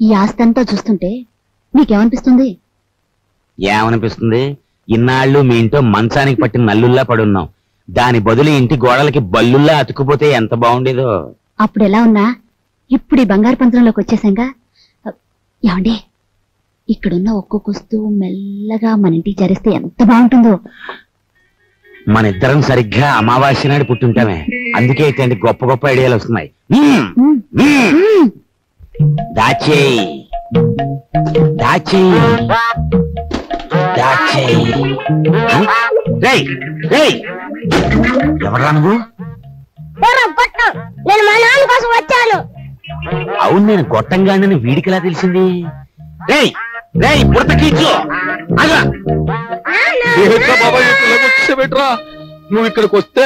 ఈ ఆస్తంతా చూస్తుంటే నీకేమనిపిస్తుంది? ఏమనిపిస్తుంది? ఇన్నాళ్ళు మీ ఇంట్లో మంచానికి పట్టిన నల్లుల్లా పడున్నాం. దాని బదులు ఇంటి గోడలకి బల్లుల్లా అతుక్కుపోతే ఎంత బాగుండేదో. అప్పుడు ఎలా ఉన్నా ఇప్పుడు ఈ బంగారు పంత్రంలోకి వచ్చేసాంగా. ఏమండి, ఇక్కడున్న ఒక్కొక్క వస్తువు మెల్లగా మన ఇంటికి చేరిస్తే ఎంత బాగుంటుందో. మన ఇద్దరం సరిగ్గా అమావాస్య నాడు పుట్టుంటామే. అందుకే ఇట్లాంటి గొప్ప గొప్ప ఐడియాలు వస్తున్నాయి. దాచేయి దాచేయి దాచేయి. ఎవరా నువ్వు? నేను మా నాన్న కోసం వచ్చాను. అవును, నేను గొట్టంగానని వీడికిలా తెలిసింది? బెట్రా, నువ్వు ఇక్కడికి వస్తే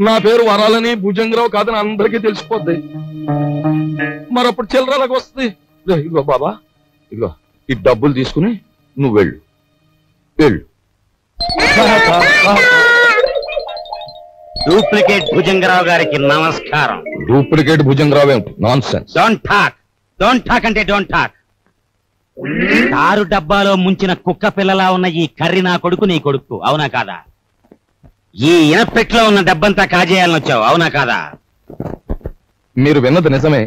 నా పేరు వరాలని భుజంగరావు కాదని అందరికీ తెలిసిపోద్ది. మరప్పుడు చిల్లరలాగా వస్తుంది. ఇదిగో బాబా, ఇదిగో ఈ డబ్బులు తీసుకుని నువ్వు వెళ్ళు వెళ్ళు. డూప్లికేట్ భుజంగరావు గారికి నమస్కారం. డూప్లికేట్ భుజంగరావు ఏమిటి? Non sense. డోంట్ టాక్ అంటే డోంట్ టాక్. కారు డబ్బాలో ముంచిన కుక్క పిల్లలా ఉన్న ఈ కర్రి నా కొడుకు, నీ కొడుకు, అవునా కాదా? ఈ ఇనపెట్లో ఉన్న డబ్బంతా కాజేయాలని వచ్చావు, అవునా కాదా? మీరు విన్నది నిజమే.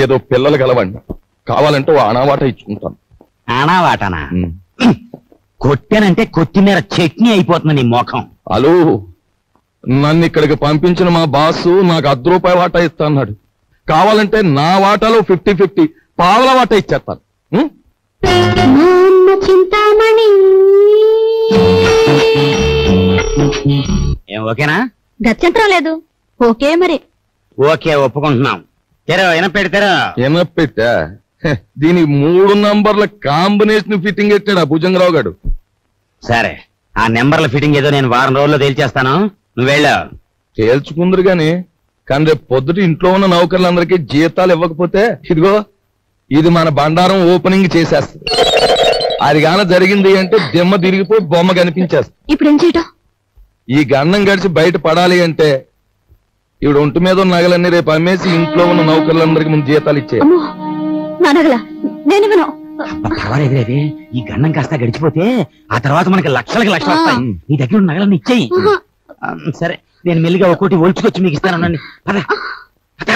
ఏదో పిల్లలు గలవండి, కావాలంటే ఆనావాట ఇచ్చుకుంటాను. ఆనావాటనా? కొట్టానంటే కొత్తిమీర చట్నీ అయిపోతుంది నీ మోఖం. హలో, నన్ను ఇక్కడికి పంపించిన మా బాసు నాకు ₹10 వాటా ఇస్తా అన్నాడు. కావాలంటే నా వాటాలో 50-50 పావల వాటా ఇచ్చేస్తాను. చింతామణి ఏం ఓకేనా? గత్యంతరం లేదు. ఓకే మరి. ఓకే, ఒప్పుకుంటున్నాం. తెరో ఎనపెడతారో. ఎనపెట్టా? దీని 3 నంబర్ల కాంబినేషన్ ఫిట్టింగ్ ఎట్టాడు ఆ భుజంగరావు గారు. సరే, ఆ నెంబర్ల ఫిట్టింగ్ ఏదో నేను వారం రోజుల్లో తేల్చేస్తాను, నువ్వు వెళ్ళు. తేల్చుకుందరు గాని, కానీ రేపు పొద్దుట ఇంట్లో ఉన్న నౌకర్లందరికీ జీతాలు ఇవ్వకపోతే ఇదిగో ఇది మన బండారం ఓపెనింగ్ చేసేస్తుంది. అది గాన జరిగింది అంటే దిమ్మ తిరిగిపోయి బొమ్మ కనిపించేస్తుంది. ఇప్పుడు ఏం చేయటం? ఈ గన్నం గడిచి బయట పడాలి అంటే ఇవిడ ఒంటి మీద ఉన్న నగలన్నీ రేపు అమ్మేసి ఇంట్లో ఉన్న నౌకర్లందరికీ ముందు జీతాలు ఇచ్చే. నా నగల నేను ఇవ్వను. పర్వాలేదు, ఈ గన్నం కాస్త గడిచిపోతే ఆ తర్వాత మనకి లక్షలకి లక్షలు వస్తాయి. నీ దగ్గర ఉన్న నగలన్నీ ఇచ్చేయి. సరే, నేను మెల్లిగా ఒక్కోటి ఒలుచుకొచ్చి మీకు ఇస్తాను. పద పద.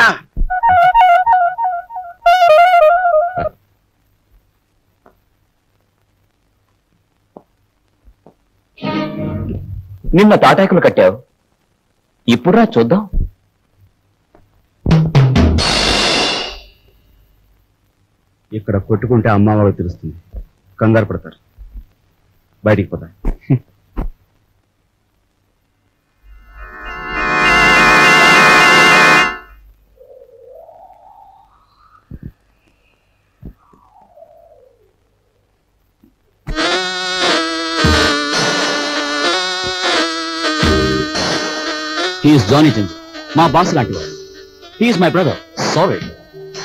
నిన్న తాటాకులు కట్టావు, ఇప్పుడు రా చూద్దాం. ఇక్కడ కొట్టుకుంటే అమ్మ వాళ్ళకి తెలుస్తుంది, కంగారు పడతారు, బయటికి పోతారు. హీఈస్ జానీ జింజర్, మా బాస్ లాంటి వాడు. He's my brother. సారీ.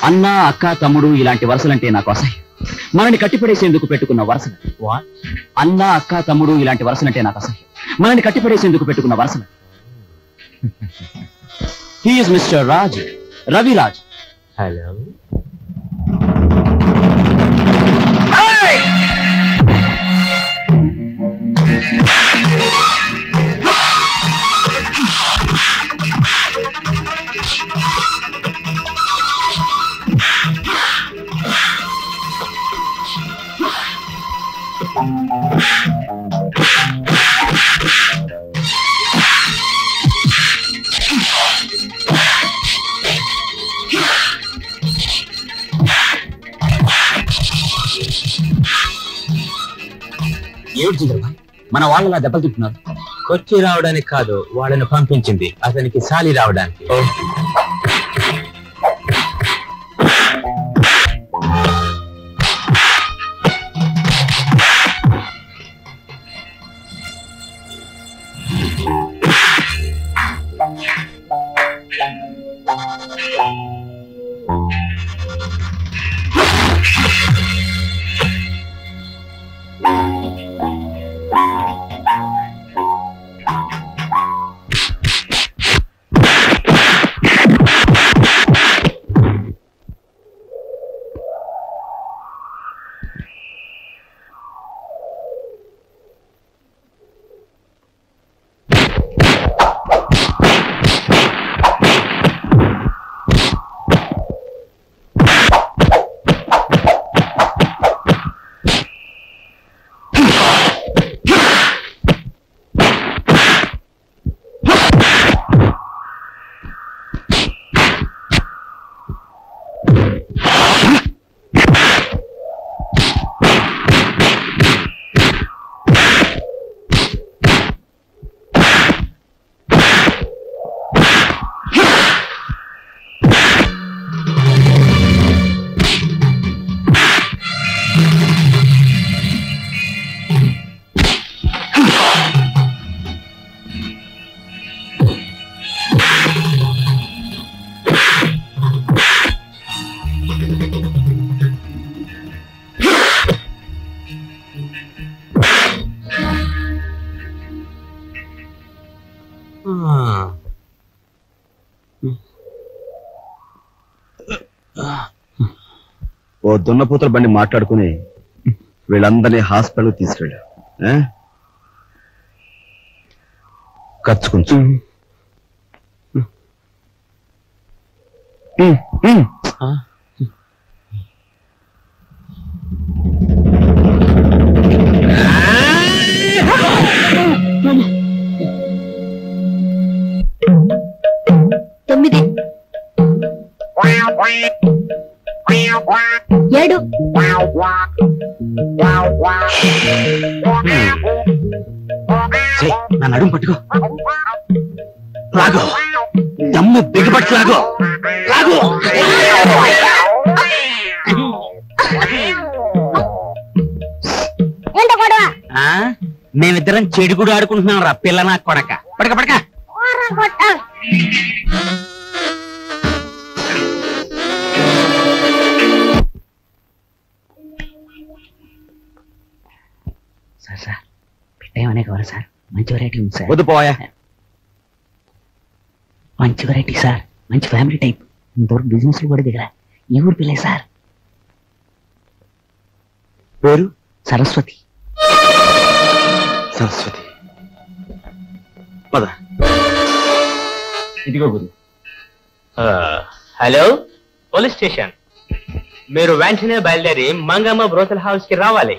అన్న, అక్క, తమ్ముడు ఇలాంటి వరుసలంటే నాకు అసహ్యం. మనని కట్టిపడేసేందుకు పెట్టుకున్న వరుసలు. అన్న, అక్క, తమ్ముడు ఇలాంటి వరుసలంటే నాకు అసహ్యం. మనని కట్టిపడేసేందుకు పెట్టుకున్న వరుసలు. He's mister Raj, Raviraj. Hello. ఏమిటి జింజర్, మన వాళ్ళలా దెబ్బలు తింటున్నారు? కొచ్చి రావడానికి కాదు, వాళ్ళని పంపించింది అతనికి సాలి రావడానికి. ఓ దున్నపోతుల బండి మాట్లాడుకుని వీళ్ళందరినీ హాస్పిటల్ తీసుకెళ్ళా. ఖర్చు కొంచెం. తొమ్మిది 7 నా నడుము పట్టుకో, లాగో, దమ్ము బిగపట్టు, లాగో లాగో. మేమిద్దరం చెడుగుడు ఆడుకుంటున్నాం రా పిల్ల నా కొడక. పడక పడక. సార్ పెట్టేమనే కావాలి సార్, మంచి వెరైటీ ఉంది సార్. వద్దు పోయా. మంచి వెరైటీ సార్, మంచి ఫ్యామిలీ టైప్, ఇంతవరకు బిజినెస్ కూడా దిగరా. ఈ ఊరు పిల్లే సార్. పేరు సరస్వతి. సరస్వతి. పద. ఇదిగో గురు. Hello, police station. మీరు వెంటనే బయలుదేరి మంగమ్మ బ్రోతల్ హౌస్ కి రావాలి.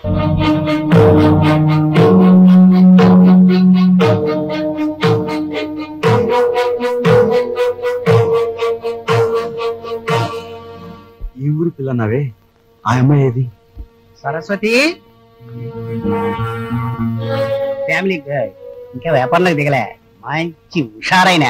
ఈ ఊరు పిల్లన్నావే, ఆ అమ్మాయి ఏది? సరస్వతి ఫ్యామిలీ ఇంకా వ్యాపారంలోకి దిగలే, మంచి హుషారైన.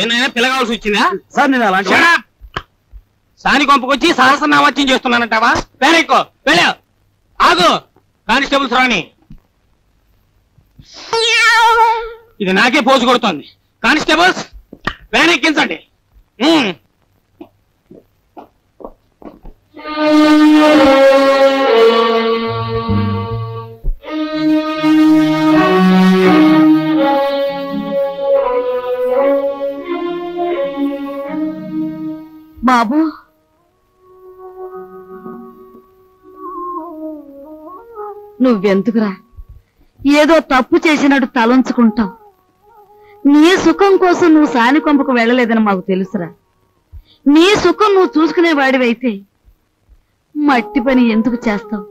ఏనైనా పిల్ల కావాల్సి వచ్చిందా సార్? నేను అలాంటి సాని కొంపకొచ్చి సహస్రనామత్యం చేస్తున్నానంటావా? పేరెక్కో వెళ్ళా. ఆగు కానిస్టేబుల్స్ రాని. ఇది నాకే పోజు కొడుతోంది. కానిస్టేబుల్స్ వ్యాన్ ఎక్కించండి. బాబు, నువ్వెందుకురా ఏదో తప్పు చేసినట్టు తలంచుకుంటావు? నీ సుఖం కోసం నువ్వు సాని కొంపకు వెళ్ళలేదని మాకు తెలుసురా. నీ సుఖం నువ్వు చూసుకునేవాడివైతే మట్టి పని ఎందుకు చేస్తావు?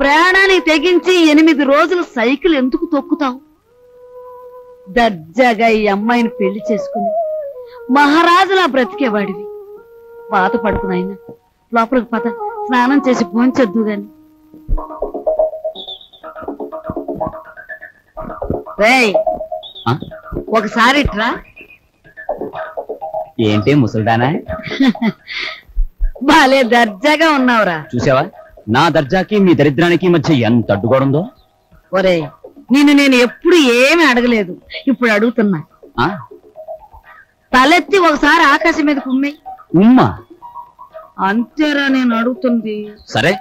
ప్రాణాన్ని తెగించి 8 రోజులు సైకిల్ ఎందుకు తొక్కుతావు? దర్జాగా ఈ అమ్మాయిని పెళ్లి చేసుకుని మహారాజులా బ్రతికేవాడివి. పాత పడుకున్నాయన లోపలికి పద, స్నానం చేసి భోంచొద్దు గాని. రేయ్, ఒకసారి ఇట్రా. ఏంటి ముసల్దానా? బాలే దర్జాగా ఉన్నావురా. చూసావా నా దర్జాకి మీ దరిద్రానికి మధ్య ఎంత అడ్డుకోవడందో? ఒరే, నేను ఎప్పుడు ఏమీ అడగలేదు, ఇప్పుడు అడుగుతున్నా. తలెత్తి ఒకసారి ఆకాశం మీద కుమ్మే. ఉమ్మా? అంతేరా నేను అడుగుతుంది. సరే.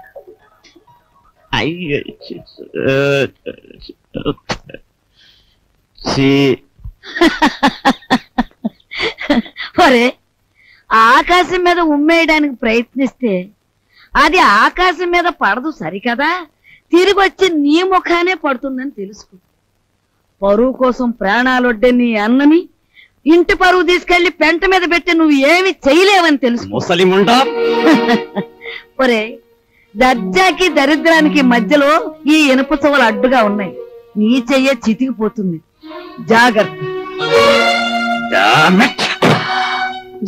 ఒరే, ఆకాశం మీద ఉమ్మేయడానికి ప్రయత్నిస్తే అది ఆకాశం మీద పడదు సరికదా, తిరిగి వచ్చి నీ ముఖానే పడుతుందని తెలుసుకో. పరువు కోసం ప్రాణాలొడ్డే నీ అన్నని ఇంటి పరువు తీసుకెళ్లి పెంట మీద పెట్టి నువ్వు ఏమి చేయలేవని తెలుసు. ముసలిముండా. ఒరే, దర్జాకి దరిద్రానికి మధ్యలో ఈ ఇనుప చెవులు అడ్డుగా ఉన్నాయి. నీ చెయ్య చితికిపోతుంది, జాగ్రత్త.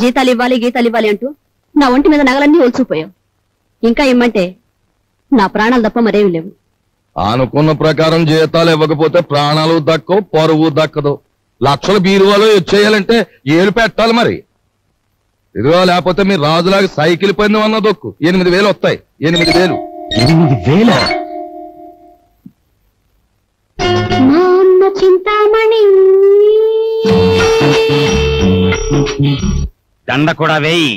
జీతాలు ఇవ్వాలి గీతాలు ఇవ్వాలి అంటూ నా ఒంటి మీద నగలన్నీ ఒలిచిపోయావు. ఇంకా ఇమ్మంటే నా ప్రాణాలు తప్ప మరేమి లేవు. అనుకున్న ప్రకారం జీతాలు ఇవ్వకపోతే ప్రాణాలు దక్కవు, పరువు దక్కదు. లక్షల బీరువాలో వచ్చేయాలంటే ఏలు పెట్టాలి మరి. ఇదిగో, లేకపోతే మీరు రాజులాగా సైకిల్ పందెం అన్న దొక్కు. 8,000 వస్తాయి. 8,000. 8,000? చింతామణి దండ కూడా వేయి.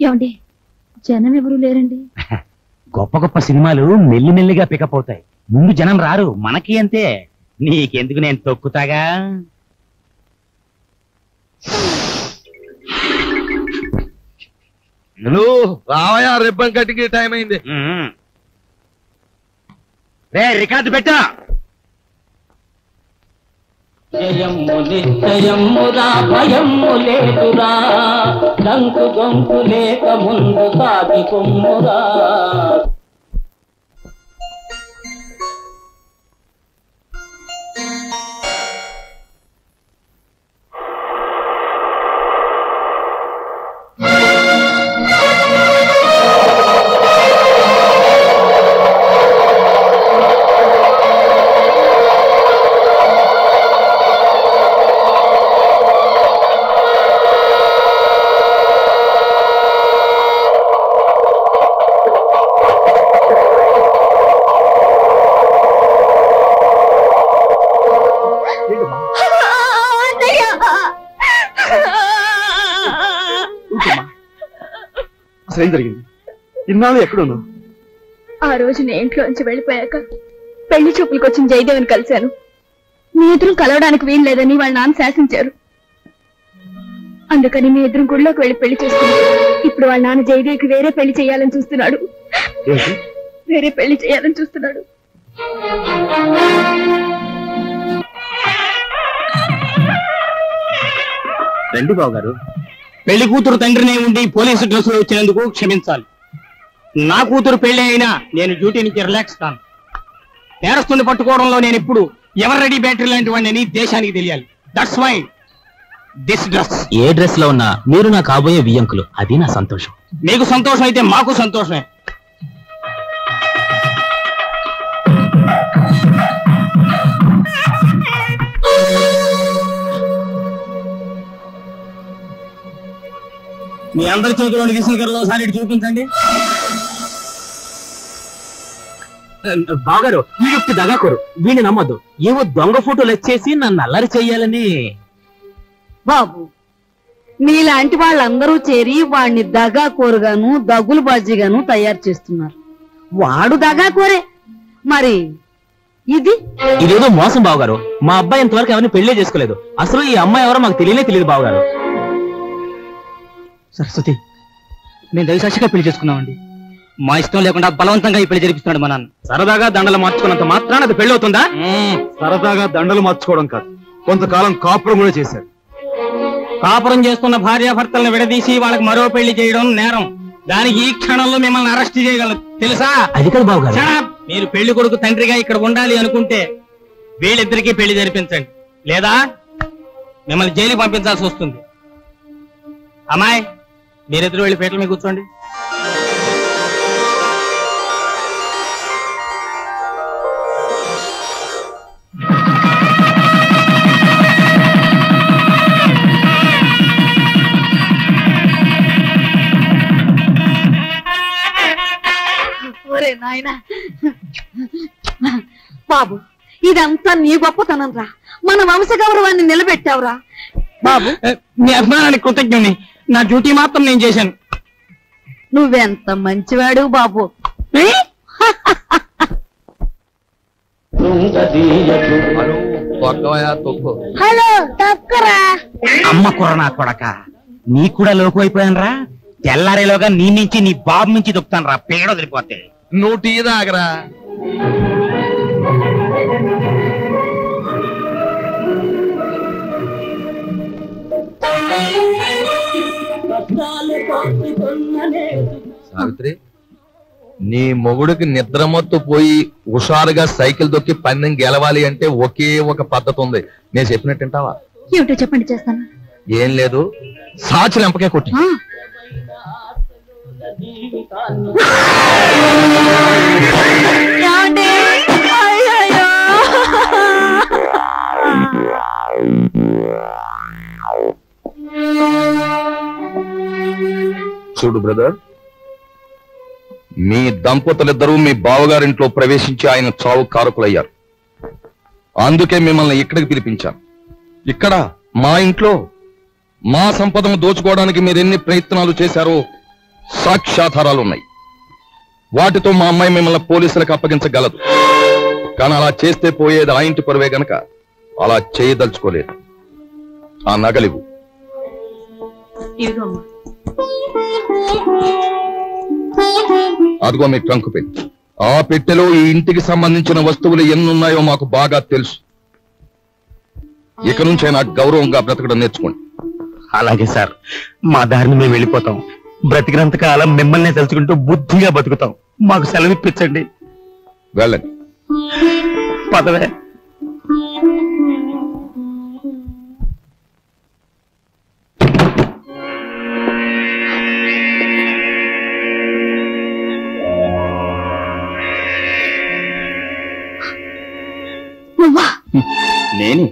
ఏమండి జనం ఎవరు లేరండి. గొప్ప గొప్ప సినిమాలు మెల్లిమెల్లిగా పికప్ అవుతాయి, ముందు జనం రారు. మనకి అంతే. నీకెందుకు, నేను తొక్కుతాగా. రావయా, రిబ్బన్ కట్టింగ్ టైం అయింది. రికార్డు పెట్టా. జయము నిశ్చయమురా భయము లేదురా, దంకు గొంకు లేక ముందు సాగి కొమ్మురా. ఏం జరిగింది? ఇన్నాళ్ళు ఎక్కడున్నావు? ఆ రోజు నేను ఇంట్లోంచి వెళ్ళిపోయాక పెళ్లి చూపులకు వచ్చిన జయదేవిని కలిశాను. మీ ఎదురు కలవడానికి వీలు లేదని వాళ్ళ నాన్న శాసించారు. అందుకని మీ ఎదురు గుడిలోకి వెళ్ళి పెళ్లి చేసుకున్నాను. ఇప్పుడు వాళ్ళ నాన్న జయదేవికి వేరే పెళ్లి చేయాలని చూస్తున్నాడు. వేరే పెళ్లి చేయాలని చూస్తున్నాడు. రండి బాబు గారు. పెళ్లి కూతురు తండ్రినే ఉండి పోలీసు డ్రెస్ లో వచ్చినందుకు క్షమించాలి. నా కూతురు పెళ్లి అయినా నేను డ్యూటీ నుంచి రిలాక్స్ కాను. నేరస్తుని పట్టుకోవడంలో నేను ఇప్పుడు ఎవరు రెడీ బ్యాటరీ లాంటి వాడిని దేశానికి తెలియాలి. That's why this dress. ఏ డ్రెస్ లో ఉన్నా మీరు నా కాబోయే వియ్యంకులు, అది నా సంతోషం. మీకు సంతోషం అయితే మాకు సంతోషమే. మీ అందరి చేతిలో కిషన్ ఒకసారి చూపించండి. బావగారు, ఈ వ్యక్తి దగాకోరు, వీడిని నమ్మద్దు. ఏవో దొంగ ఫోటోలు వచ్చేసి నన్ను అల్లరి చెయ్యాలని. బాబు, మీలాంటి వాళ్ళందరూ చేరి వాడిని దగాకోరుగాను దగులు బాజీగాను తయారు చేస్తున్నారు. వాడు దగాకోరే, మరి ఇదేదో మోసం బావగారు. మా అబ్బాయి ఇంతవరకు ఎవరిని పెళ్లే చేసుకోలేదు. అసలు ఈ అమ్మాయి ఎవరో మాకు తెలియదు బావగారు. సరస్వతి, మేము దయసాక్షిగా పెళ్లి చేసుకున్నామండి. మా ఇష్టం లేకుండా బలవంతంగా ఈ పెళ్లి జరిపిస్తున్నాడు మా నాన్న. సరదాగా దండలు మార్చుకున్నంత మాత్రాన అది పెళ్లి అవుతుందా? సరదాగా దండలు మార్చుకోవడం కాదు, కొంతకాలం కాపురం కూడా చేశారు. కాపురం చేస్తున్న భార్యాభర్తలను విడదీసి వాళ్ళకి మరో పెళ్లి చేయడం నేరం. దానికి ఈ క్షణంలో మిమ్మల్ని అరెస్ట్ చేయగలరు, తెలుసా? అది కదా బావగారు. మీరు పెళ్లి కొడుకు తండ్రిగా ఇక్కడ ఉండాలి అనుకుంటే వీళ్ళిద్దరికీ పెళ్లి జరిపించండి, లేదా మిమ్మల్ని జైలుకి పంపించాల్సి వస్తుంది. అమ్మాయి, మీరిద్దరు వెళ్ళి పేటల మీద కూర్చోండి. ఒరే నాయనా, బాబు ఇదంతా నీ గొప్పతనం రా. మన వంశ గౌరవాన్ని నిలబెట్టావురా బాబు. మీ అభిమానానికి కృతజ్ఞుని. నా డ్యూటీ మాత్రం నేను చేశాను. నువ్వెంత మంచివాడు బాబు. హలో తక్కురా. అమ్మ కొరనా కొడక, నీ కూడా లోకు అయిపోయాను రా. తెల్లారేలోగా నీ నుంచి నీ బాబు నుంచి దొక్కుతాను రా, పేడ వదిలిపోతే. నువ్వు టీ తాగరా. సావిత్రి, నీ మొగుడికి నిద్రమత్తు పోయి హుషారుగా సైకిల్ దొక్కి పందెం గెలవాలి అంటే ఒకే ఒక పద్ధతి ఉంది. నేను చెప్పినట్టు వింటావా? ఏమిటో చెప్పండి, చేస్తాను. ఏం లేదు, సాచి లెంపకే కొట్టి. చూడు బ్రదర్, మీ దంపతులిద్దరూ మీ బావగారింట్లో ప్రవేశించి ఆయన చావు కారకులయ్యారు. అందుకే మిమ్మల్ని ఇక్కడికి పిలిపించాను. ఇక్కడ మా ఇంట్లో మా సంపదను దోచుకోవడానికి మీరెన్ని ప్రయత్నాలు చేశారో సాక్ష్యాధారాలున్నాయి. వాటితో మా అమ్మాయి మిమ్మల్ని పోలీసులకు అప్పగించగలదు. కానీ అలా చేస్తే పోయేది ఆ ఇంటి పరువే గనక అలా చేయదలుచుకోలేదు. ఆ నగలివు. అదిగో మీ ట్రంకు పెట్టి. ఆ పెట్టెలో ఈ ఇంటికి సంబంధించిన వస్తువులు ఎన్నున్నాయో మాకు బాగా తెలుసు. ఇక నుంచే నాకు గౌరవంగా బ్రతకడం నేర్చుకోండి. అలాగే సార్, మా దారిని మేము వెళ్ళిపోతాం. బ్రతికినంత కాలం మిమ్మల్ని తలుచుకుంటూ బుద్ధిగా బతుకుతాం. మాకు సెలవిప్పించండి. వెళ్ళండి. పదవే. నేను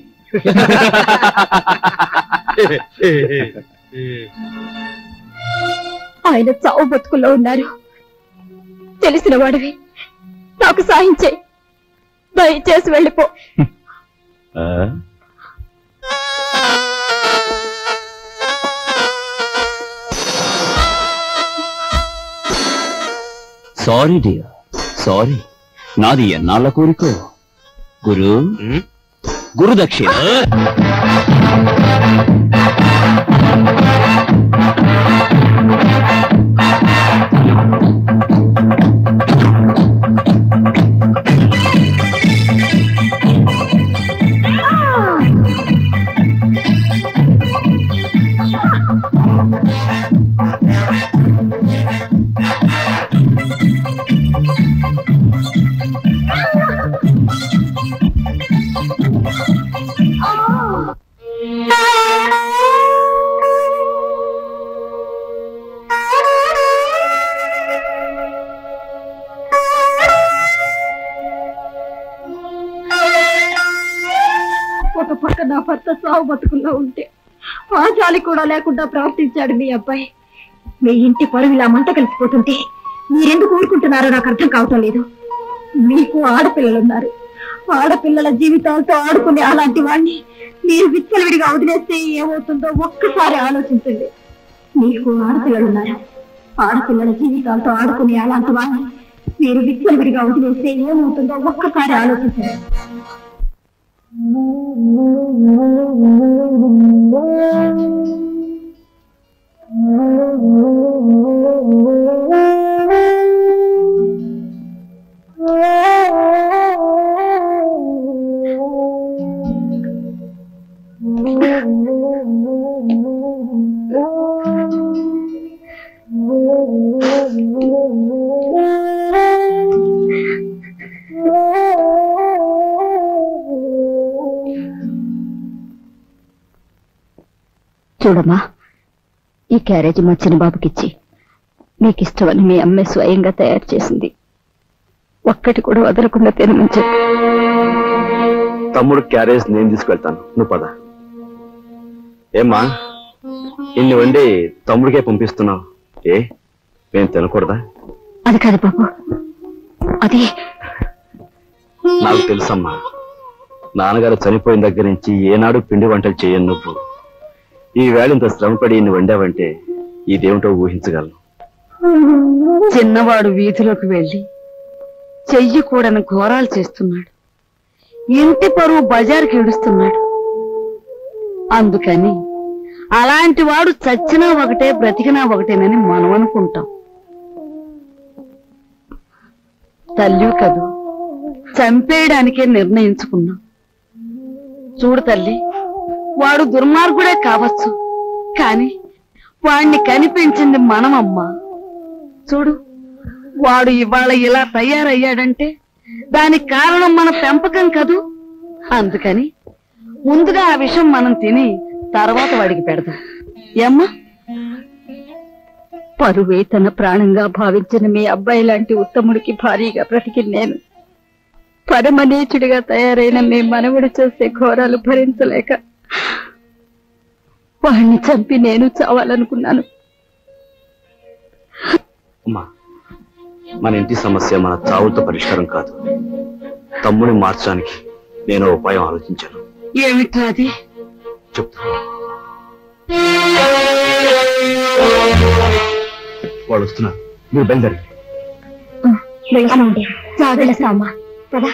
ఆయన చావు బతుకుల్లో ఉన్నారు. తెలిసిన వాడివి, నాకు సాయం చేయి. దయచేసి వెళ్ళిపో. Sorry dear, sorry. నాది ఎన్నాళ్ళ కోరికో. గురుదక్షిణ. ఒక పక్క నా భర్త సాగు బతుకుల్లో ఉంటే ఆ జాలి కూడా లేకుండా ప్రవర్తించాడు మీ అబ్బాయి. మీ ఇంటి పరువు ఇలా మంట కలిసిపోతుంటే మీరెందుకు ఊరుకుంటున్నారో నాకు అర్థం కావటం లేదు. మీకు ఆడపిల్లలున్నారు. ఆడపిల్లల జీవితాలతో ఆడుకునే అలాంటి వాడిని మీరు విచ్చలవిడిగా వదిలేస్తే ఏమవుతుందో ఒక్కసారి ఆలోచించండి. మీకు ఆడపిల్లలున్నారు. ఆడపిల్లల జీవితాలతో ఆడుకునే అలాంటి వాడిని మీరు విచ్చలవిడిగా వదిలేస్తే ఏమవుతుందో ఒక్కసారి ఆలోచించండి. చూడమ్మా, ఈ క్యారేజ్ మా చిన్నబాబుకిచ్చి మీకు ఇష్టమని మీ అమ్మే స్వయంగా తయారు చేసింది. ఒక్కటి కూడా వదలకుండా తినమని చెప్పి. తమ్ముడు క్యారేజ్ నేను తీసుకెళ్తాను, నువ్వు పద. ఏమ్మా, ఇన్ని వండి తమ్ముడికే పంపిస్తున్నావు. మేము తినకూడదా? అది కాదు బాబు, అది నాకు తెలుసమ్మా. నాన్నగారు చనిపోయిన దగ్గర నుంచి ఏనాడు పిండి వంటలు చేయను నువ్వు. ఈ వేళ ఇంత శ్రమపడి ఇన్ని వండావంటే ఇదేమిటో ఊహించగలను. చిన్నవాడు వీధిలోకి వెళ్లి చెయ్యకూడని ఘోరాలు చేస్తున్నాడు. ఇంటి పరువు బజారుకి ఏడుస్తున్నాడు. అందుకని అలాంటి వాడు చచ్చినా ఒకటే బ్రతికినా ఒకటేనని మనం అనుకుంటాం. తల్లి కదూ, చంపేయడానికే నిర్ణయించుకున్నాం. చూడు తల్లి, వాడు దుర్మార్గుడే కావచ్చు, కాని వాణ్ణి కనిపించింది మనమమ్మా. చూడు, వాడు ఇవాళ ఇలా తయారయ్యాడంటే దానికి కారణం మన పెంపకం కదూ. అందుకని ముందుగా ఆ విషయం మనం తిని తర్వాత వాడికి పెడదాం. ఏమ్మా? పరువే తన ప్రాణంగా భావించిన మీ అబ్బాయి లాంటి ఉత్తముడికి భారీగా బ్రతికి నేను పరమనీచుడిగా తయారైన మీ మనవుడు చేసే ఘోరాలు భరించలేక వాడిని చంపి నేను చావాలనుకున్నాను. మన ఇంటి సమస్య మన చావులతో పరిష్కారం కాదు. తమ్ముని మార్చడానికి నేను ఉపాయం ఆలోచించాను. ఏమిట్రా అది? చెప్తాను. వాళ్ళు వస్తున్నారు, మీరు బయలుదేరి. వెళ్ళొస్తామా కదా.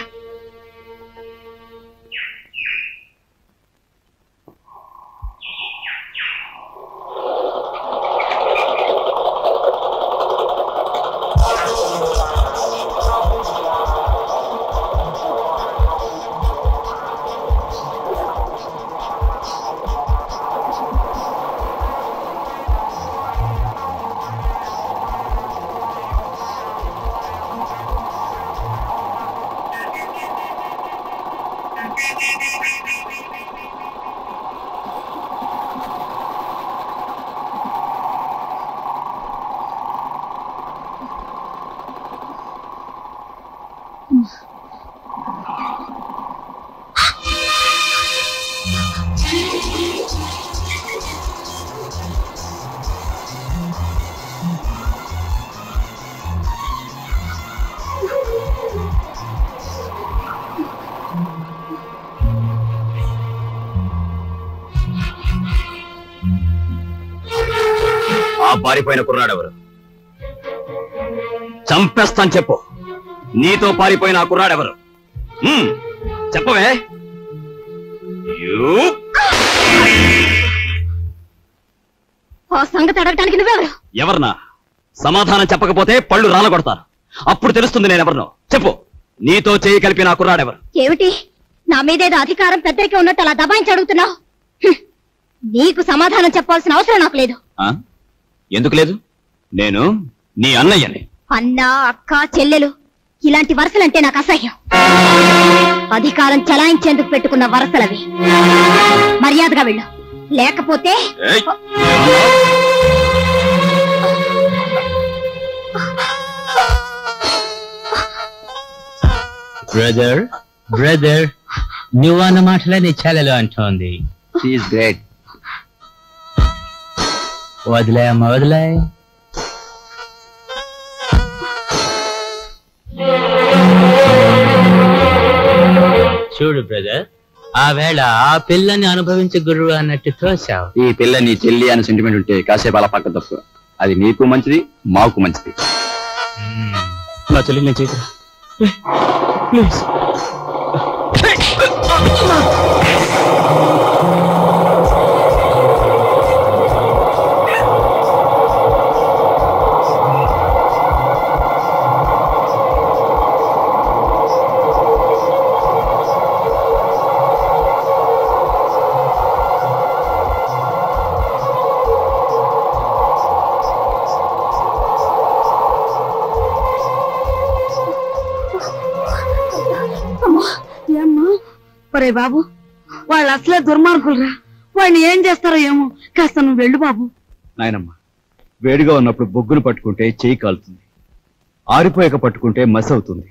పారిపోయిన కుర్రాడెవరు? చంపేస్తాను చెప్పు. నీతో పారిపోయిన ఆ కుర్రాడెవరు? చెప్పవే. ఆ సంగతి అడగటానికి నువ్వెవరు? ఎవరన్నా? సమాధానం చెప్పకపోతే పళ్ళు రాలగొడతారు. అప్పుడు తెలుస్తుంది నేనెవరినో. చెప్పు. నీతో చేయి కలిపి నా కుర్రాడెవరు? ఏమిటి నా మీదేదో అధికారం పెద్దరికే ఉన్నట్టు అలా దబాయించి అడుగుతున్నావు? నీకు సమాధానం చెప్పాల్సిన అవసరం నాకు లేదు. ఎందుకు లేదు? నేను నీ అన్నయ్యని. అన్న, అక్క, చెల్లెలు ఇలాంటి వరసలంటే నాకు అసహ్యం. అధికారం చలాయించేందుకు పెట్టుకున్న వరసలవి. మర్యాదగా వెళ్ళు, లేకపోతే బ్రదర్ బ్రదర్ నువ్వన్న మాటలే నీ చెల్లెలు అంటోంది. వదిలే అమ్మ, వదిలే. చూడు బ్రదర్, ఆ వేళ ఆ పిల్లని అనుభవించే గురువు అన్నట్టు తోసావు. ఈ పిల్ల నీ చెల్లి అని సెంటిమెంట్ ఉంటే కాసేపు అలా పక్క తప్పు. అది నీకు మంచిది, మాకు మంచిది. నా చెల్లి నేను చేతురా ప్లీజ్. ఒరే బాబు, వాళ్ళు అసలే దుర్మార్గులరా. వాడిని ఏం చేస్తారో ఏమో. కాస్త నువ్వు వెళ్ళు బాబు. నాయనమ్మ, వేడిగా ఉన్నప్పుడు బొగ్గును పట్టుకుంటే చేయి కాలుతుంది, ఆరిపోయాక పట్టుకుంటే మసి అవుతుంది.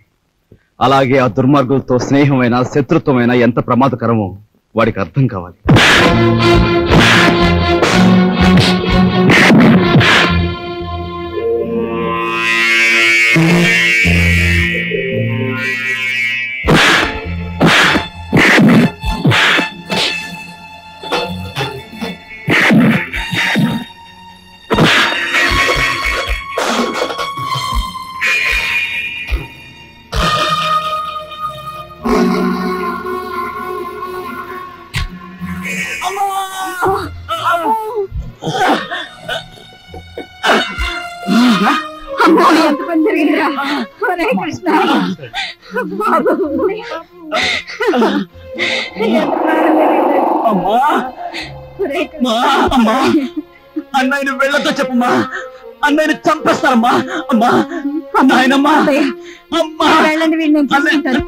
అలాగే ఆ దుర్మార్గులతో స్నేహమైన శత్రుత్వమైన ఎంత ప్రమాదకరమో వాడికి అర్థం కావాలి. అమ్మో, ఎంత పని జరిగిందిరా. ఒరే కృష్ణ బాబు, అన్నయ్యను వెళ్ళతో చెప్పమ్మా. అన్నయ్యను చంపేస్తారమ్మా. అమ్మా, నాయనమ్మా, అమ్మా వెళ్ళండి, వీడిని నేను చూసుకుంటాను.